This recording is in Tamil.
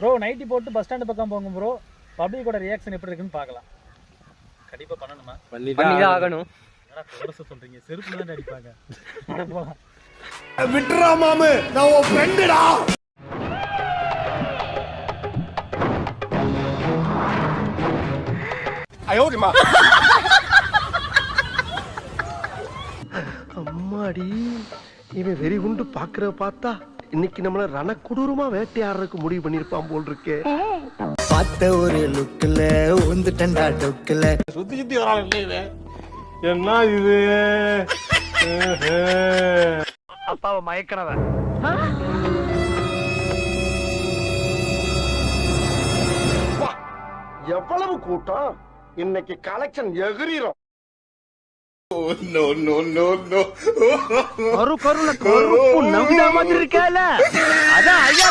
ப்ரோ நைட்டி போட்டு பஸ் ஸ்டாண்ட் பக்கம் போங்க ப்ரோ. பப்ளிக்கோட ரியாக்ஷன் எப்படி இருக்குன்னு பார்க்கலாம். கண்டிப்பா பண்ணணுமா? பண்ணிதான் ஆகணும். என்னடா கோரஸ் சொல்றீங்க? செருப்புல தான் அடிப்பாங்க. போலாம். விட்றா மாமு, நான் உன் ஃப்ரெண்டுடா. ஐயோடிமா. அம்மாடி, இவன் வெறி குண்டு பாக்குற பார்த்தா இன்னைக்கு நம்மள ரணக்குடூரமா வேட்டையாடுறதுக்கு முடிவு பண்ணிருப்பான் போல் இருக்கே. பார்த்த ஒரு லுக்ல வந்துட்டா டொக்குல சுத்தி சுத்தி வரான் இல்ல என்ன இது? அப்பாவை மயக்கிறவன். எவ்வளவு கூட்டம் இன்னைக்கு கலெக்ஷன் எகிரிரும். கரு கருண கருப்பு நம்பின மாதிரி இருக்கல. அதான் ஐயா